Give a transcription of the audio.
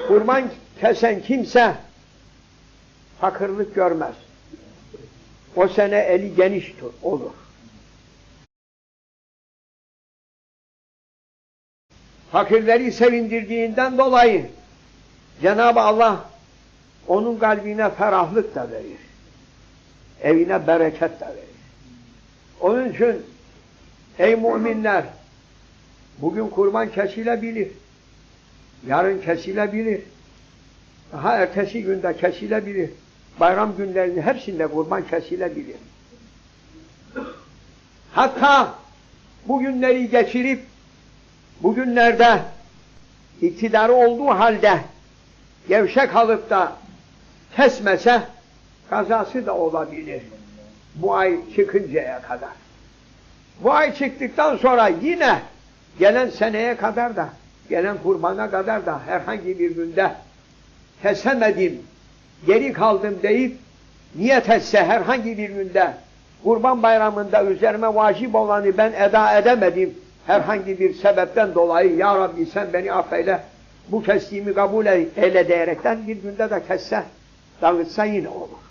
kurban kesen kimse fakirlik görmez. O sene eli geniş olur. Fakirleri sevindirdiğinden dolayı Cenab-ı Allah onun kalbine ferahlık da verir. Evine bereket de verir. Onun için ey müminler, bugün kurban kesilebilir. Yarın kesilebilir. Daha ertesi günde kesilebilir. Bayram günlerinin hepsinde kurban kesilebilir. Hatta bugünleri geçirip bugünlerde iktidarı olduğu halde gevşek kalıp da kesmese kazası da olabilir. Bu ay çıkıncaya kadar. Bu ay çıktıktan sonra yine gelen seneye kadar da, gelen kurbana kadar da herhangi bir günde kesemedim, geri kaldım deyip niyet etse herhangi bir günde kurban bayramında üzerime vacip olanı ben eda edemedim, herhangi bir sebepten dolayı ya Rabbi sen beni affeyle, bu kestiğimi kabul eyle diyerekten bir günde de kesse, dağıtsa yine olur.